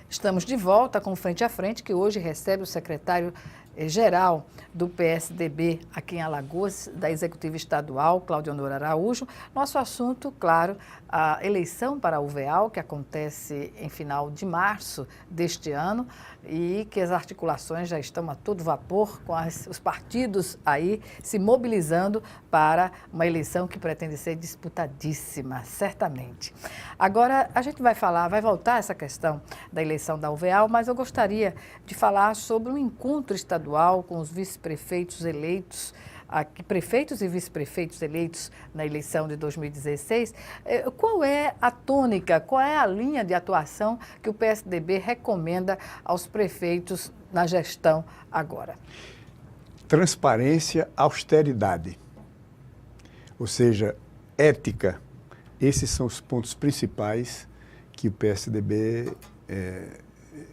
Estamos de volta com Frente a Frente, que hoje recebe o secretário-geral do PSDB aqui em Alagoas, da Executiva Estadual, Cláudio Honor Araújo. Nosso assunto, claro, a eleição para a UVEAL, que acontece em final de março deste ano e que as articulações já estão a todo vapor, com os partidos aí se mobilizando para uma eleição que pretende ser disputadíssima, certamente. Agora, a gente vai voltar a essa questão da eleição da UVEAL, mas eu gostaria de falar sobre um encontro estadual com os vice-prefeitos eleitos, prefeitos e vice-prefeitos eleitos na eleição de 2016. Qual é a tônica, qual é a linha de atuação que o PSDB recomenda aos prefeitos na gestão agora? Transparência, austeridade, ou seja, ética. Esses são os pontos principais que o PSDB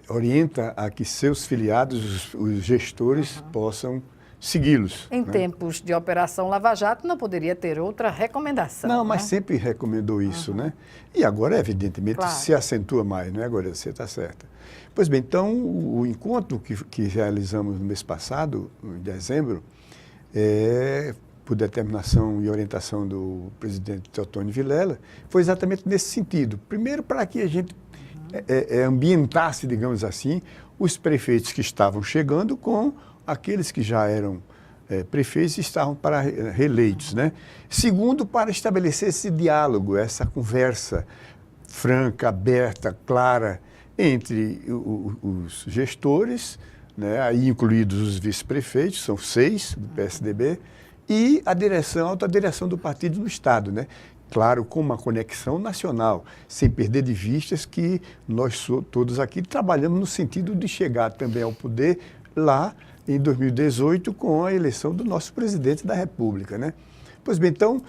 orienta a que seus filiados, os gestores, possam segui-los. Em tempos de Operação Lava Jato, não poderia ter outra recomendação. Não, mas sempre recomendou isso, né? E agora, evidentemente, se acentua mais, não é, agora você está certa. Pois bem, então, o encontro que realizamos no mês passado, em dezembro, por determinação e orientação do presidente Teotônio Vilela, foi exatamente nesse sentido. Primeiro, para que a gente ambientasse, digamos assim, os prefeitos que estavam chegando com aqueles que já eram prefeitos e estavam para reeleitos, né? Segundo, para estabelecer esse diálogo, essa conversa franca, aberta, clara entre os gestores, né? Aí incluídos os vice-prefeitos, são 6 do PSDB, e a alta direção do partido no Estado, né? Claro, com uma conexão nacional, sem perder de vistas que nós todos aqui trabalhamos no sentido de chegar também ao poder lá em 2018 com a eleição do nosso presidente da República, né? Pois bem, então,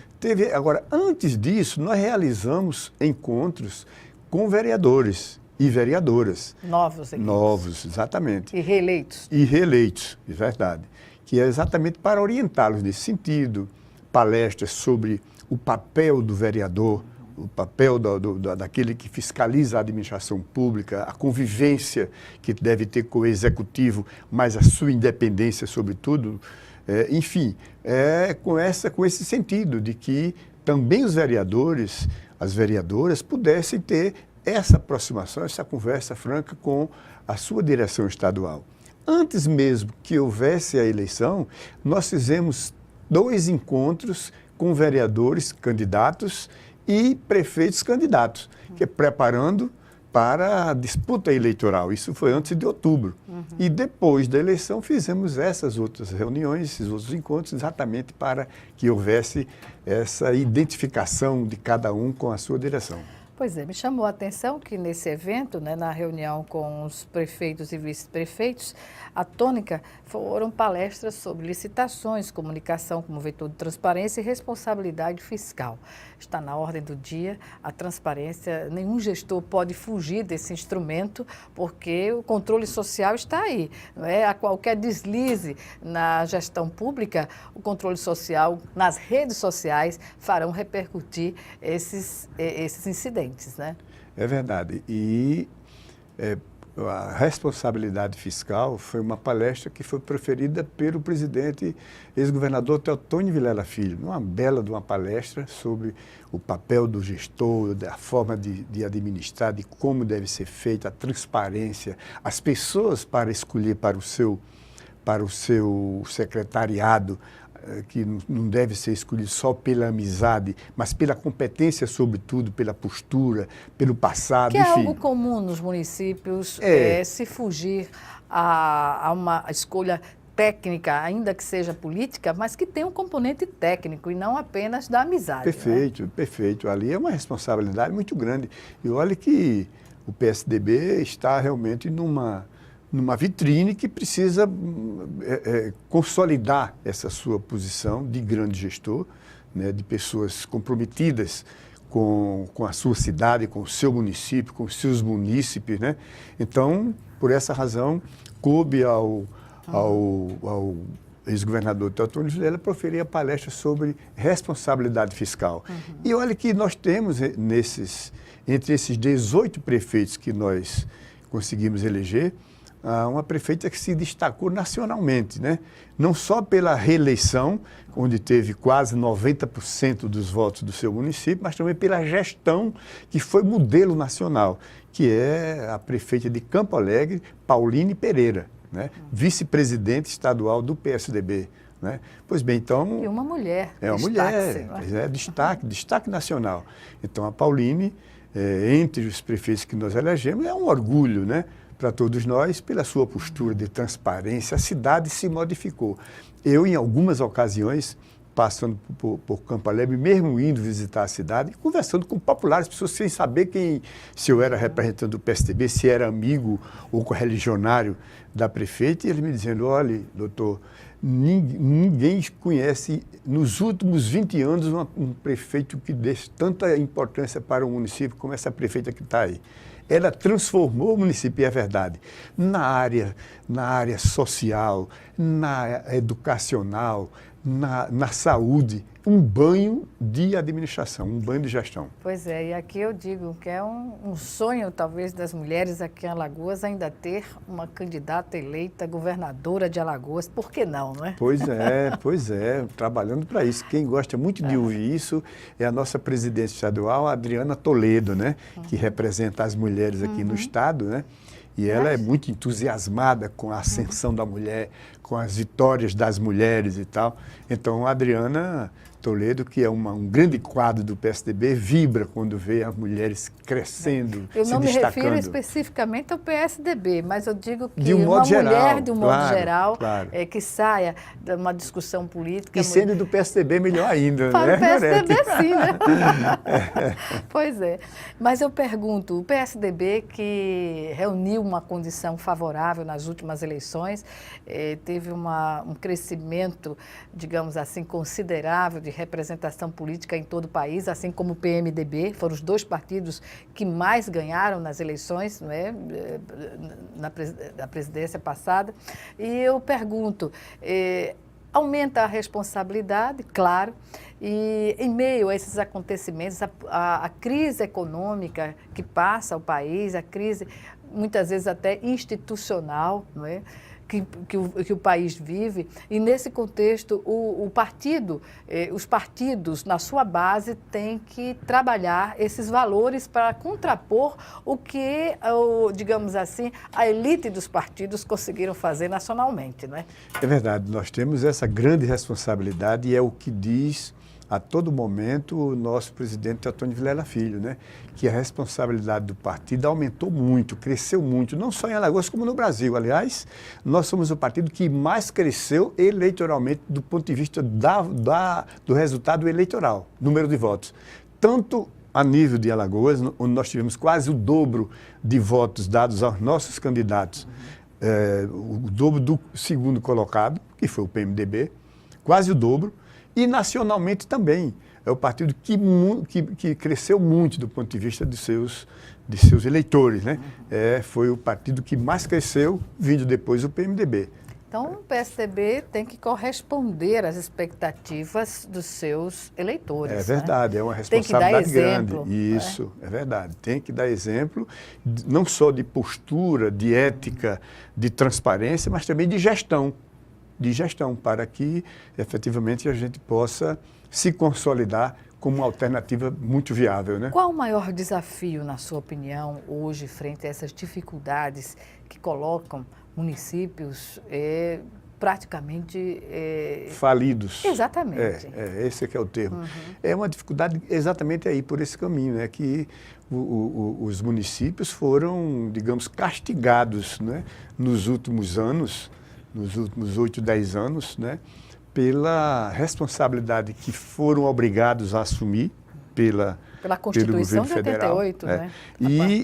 agora, antes disso, nós realizamos encontros com vereadores e vereadoras. Novos, exatamente. E reeleitos. E reeleitos, é verdade. Que é exatamente para orientá-los nesse sentido, palestras sobre o papel do vereador, o papel daquele que fiscaliza a administração pública, a convivência que deve ter com o executivo, mas a sua independência, sobretudo. Enfim, com esse sentido de que também os vereadores, as vereadoras, pudessem ter essa aproximação, essa conversa franca com a sua direção estadual. Antes mesmo que houvesse a eleição, nós fizemos 2 encontros com vereadores candidatos e prefeitos candidatos, que é preparando para a disputa eleitoral. Isso foi antes de outubro. E depois da eleição fizemos essas outras reuniões, esses outros encontros, exatamente para que houvesse essa identificação de cada um com a sua direção. Pois é, me chamou a atenção que nesse evento, né, na reunião com os prefeitos e vice-prefeitos, a tônica foram palestras sobre licitações, comunicação como vetor de transparência e responsabilidade fiscal. Está na ordem do dia a transparência, nenhum gestor pode fugir desse instrumento, porque o controle social está aí. Não é? A qualquer deslize na gestão pública, o controle social nas redes sociais farão repercutir esses incidentes, né? É verdade. E a responsabilidade fiscal foi uma palestra que foi proferida pelo presidente, ex-governador Teotônio Vilela Filho. Uma bela de uma palestra sobre o papel do gestor, da forma de administrar, de como deve ser feita a transparência, as pessoas para escolher para o seu secretariado, que não deve ser escolhido só pela amizade, mas pela competência, sobretudo, pela postura, pelo passado, que enfim. É algo comum nos municípios, se fugir a uma escolha técnica, ainda que seja política, mas que tem um componente técnico e não apenas da amizade. Perfeito, né? Perfeito. Ali é uma responsabilidade muito grande. E olha que o PSDB está realmente numa vitrine que precisa consolidar essa sua posição de grande gestor, né, de pessoas comprometidas com a sua cidade, com o seu município, com os seus munícipes, né? Então, por essa razão, coube ao ex-governador Teotônio Vilela proferir a palestra sobre responsabilidade fiscal. E olha que nós temos entre esses 18 prefeitos que nós conseguimos eleger uma prefeita que se destacou nacionalmente, né? Não só pela reeleição, onde teve quase 90% dos votos do seu município, mas também pela gestão que foi modelo nacional, que é a prefeita de Campo Alegre, Pauline Pereira, né? Vice-presidente estadual do PSDB. Né? Pois bem, então... E uma mulher. É uma mulher, destaque nacional. Então, a Pauline, entre os prefeitos que nós elegemos, é um orgulho, né, para todos nós, pela sua postura de transparência. A cidade se modificou. Eu, em algumas ocasiões, passando por Campo Alegre, mesmo indo visitar a cidade, conversando com populares, pessoas sem saber se eu era representante do PSDB, se era amigo ou correligionário da prefeita, e ele me dizendo, olha, doutor, ninguém conhece, nos últimos 20 anos, um prefeito que dê tanta importância para o município como essa prefeita que está aí. Ela transformou o município, e é verdade, na área social, na educacional, na saúde, um banho de administração, um banho de gestão. Pois é, e aqui eu digo que é um sonho, talvez, das mulheres aqui em Alagoas ainda ter uma candidata eleita governadora de Alagoas. Por que não, não é? Pois é, trabalhando para isso. Quem gosta muito de ouvir isso é a nossa presidente estadual, a Adriana Toledo, né? Que representa as mulheres aqui no estado, né? E ela é muito entusiasmada com a ascensão da mulher, com as vitórias das mulheres e tal. Então, a Adriana Toledo, que é um grande quadro do PSDB, vibra quando vê as mulheres crescendo, se destacando. Eu não me refiro especificamente ao PSDB, mas eu digo que de um uma modo mulher, geral, de um modo geral, claro. Que saia de uma discussão política... E sendo do PSDB, melhor ainda, para né? o PSDB, sim, né? Pois é. Mas eu pergunto, o PSDB, que reuniu uma condição favorável nas últimas eleições, teve um crescimento, digamos assim, considerável de representação política em todo o país, assim como o PMDB, foram os dois partidos que mais ganharam nas eleições, não é? Na presidência passada. E eu pergunto, aumenta a responsabilidade, claro, e em meio a esses acontecimentos, a crise econômica que passa o país, a crise muitas vezes até institucional, não é? Que o país vive, e nesse contexto os partidos na sua base têm que trabalhar esses valores para contrapor o que, digamos assim, a elite dos partidos conseguiram fazer nacionalmente, não é? É verdade, nós temos essa grande responsabilidade e é o que diz a todo momento o nosso presidente Antônio Vilela Filho, né? Que a responsabilidade do partido aumentou muito, cresceu muito, não só em Alagoas como no Brasil. Aliás, nós somos o partido que mais cresceu eleitoralmente do ponto de vista do resultado eleitoral, número de votos. Tanto a nível de Alagoas, onde nós tivemos quase o dobro de votos dados aos nossos candidatos, o dobro do segundo colocado, que foi o PMDB, quase o dobro. E nacionalmente também. É o partido que cresceu muito do ponto de vista de seus eleitores, né? Foi o partido que mais cresceu, vindo depois o PMDB. Então, o PSDB tem que corresponder às expectativas dos seus eleitores. É verdade, né? É uma responsabilidade grande. Isso, é verdade. Tem que dar exemplo, não só de postura, de ética, de transparência, mas também de gestão, para que, efetivamente, a gente possa se consolidar como uma alternativa muito viável, né? Qual o maior desafio, na sua opinião, hoje, frente a essas dificuldades que colocam municípios praticamente... falidos. Exatamente. Esse é que é o termo. É uma dificuldade exatamente aí, por esse caminho, né? Que os municípios foram, digamos, castigados, né? Nos últimos anos, nos últimos 8, 10 anos, né, pela responsabilidade que foram obrigados a assumir pela Constituição de 88, né?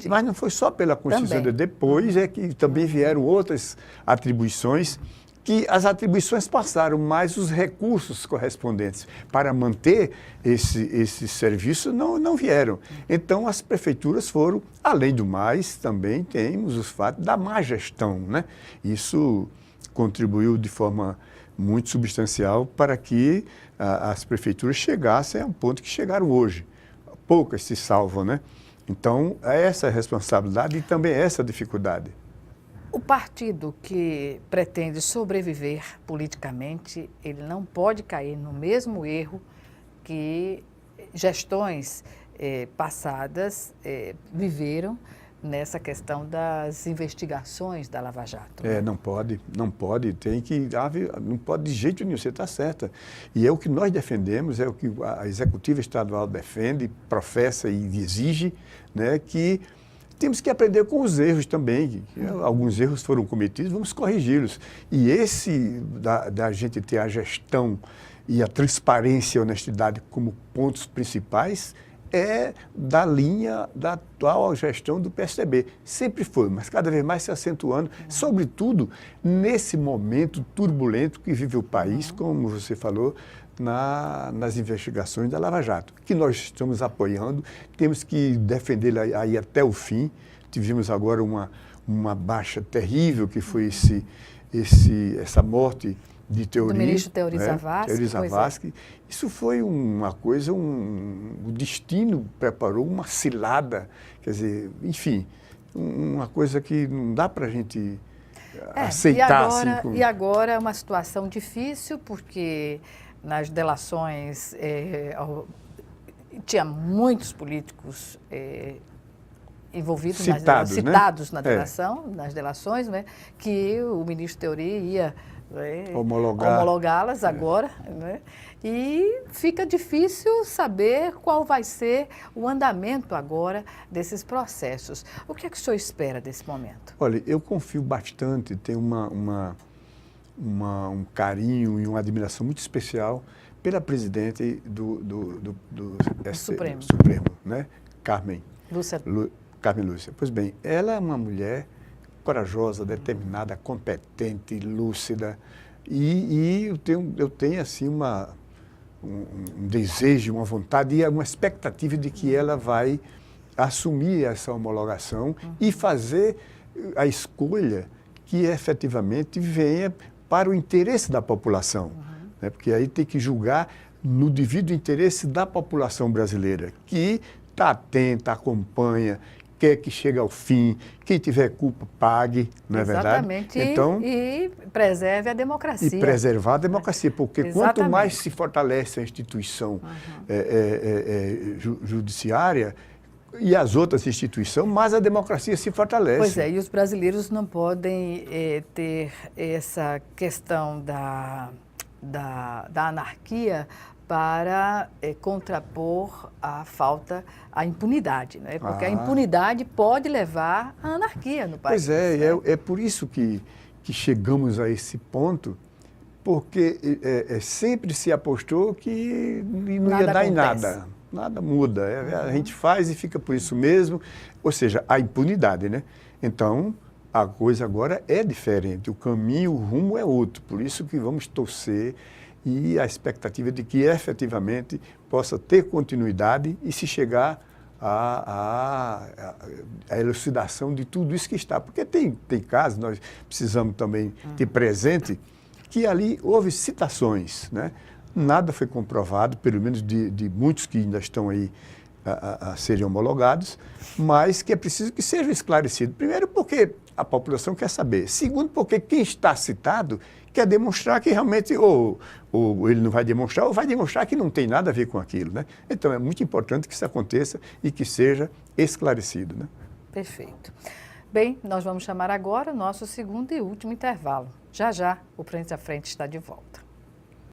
Mas não foi só pela Constituição, depois é que também vieram outras atribuições, que as atribuições passaram, mas os recursos correspondentes para manter esse serviço não vieram. Então, as prefeituras foram, além do mais, também temos os fatos da má gestão, né? Isso contribuiu de forma muito substancial para que as prefeituras chegassem a um ponto que chegaram hoje. Poucas se salvam, né? Então, é essa a responsabilidade e também é essa a dificuldade. O partido que pretende sobreviver politicamente, ele não pode cair no mesmo erro que gestões passadas viveram nessa questão das investigações da Lava Jato. Não pode, não pode de jeito nenhum, você está certa. E é o que nós defendemos, é o que a Executiva Estadual defende, professa e exige, né, que temos que aprender com os erros também. Alguns erros foram cometidos, vamos corrigi-los. E esse da gente ter a gestão e a transparência e a honestidade como pontos principais é da linha da atual gestão do PSDB. Sempre foi, mas cada vez mais se acentuando, sobretudo nesse momento turbulento que vive o país, como você falou, nas investigações da Lava Jato, que nós estamos apoiando, temos que defendê-la aí até o fim. Tivemos agora uma baixa terrível, que foi essa morte de Teori, do ministro Teori Zavascki. Teori Zavascki. Isso foi uma coisa, o destino preparou uma cilada, quer dizer, enfim, uma coisa que não dá para a gente aceitar. E agora é uma situação difícil, porque nas delações tinha muitos políticos envolvidos, citados na delação, nas delações, né, que o ministro Teori ia homologá-las agora, né? E fica difícil saber qual vai ser o andamento agora desses processos. O que é que o senhor espera desse momento? Olha, eu confio bastante, tenho um carinho e uma admiração muito especial pela presidente do Supremo, né? Carmen Lúcia. Pois bem, ela é uma mulher corajosa, determinada, competente, lúcida, e eu tenho assim um desejo, uma vontade e uma expectativa de que ela vai assumir essa homologação e fazer a escolha que efetivamente venha para o interesse da população, né? Porque aí tem que julgar no devido interesse da população brasileira, que está atenta, acompanha, quer que chegue ao fim, quem tiver culpa pague, não é verdade? Exatamente, então, e preserve a democracia. E preservar a democracia, porque quanto mais se fortalece a instituição judiciária e as outras instituições, mais a democracia se fortalece. Pois é, e os brasileiros não podem ter essa questão da anarquia para contrapor a impunidade, né? Porque a impunidade pode levar à anarquia no país. Pois é por isso que chegamos a esse ponto, porque sempre se apostou que não ia dar em nada. Nada muda, a gente faz e fica por isso mesmo, ou seja, a impunidade, né? Então, a coisa agora é diferente, o caminho, o rumo é outro, por isso que vamos torcer e a expectativa de que efetivamente possa ter continuidade e se chegar à elucidação de tudo isso que está. Porque tem casos, nós precisamos também ter presente, que ali houve citações, né? Nada foi comprovado, pelo menos de muitos que ainda estão aí a serem homologados, mas que é preciso que seja esclarecido. Primeiro, porque a população quer saber. Segundo, porque quem está citado quer demonstrar que realmente ou ele não vai demonstrar, ou vai demonstrar que não tem nada a ver com aquilo, né? Então, é muito importante que isso aconteça e que seja esclarecido, né? Perfeito. Bem, nós vamos chamar agora o nosso segundo e último intervalo. Já, o Frente a Frente está de volta.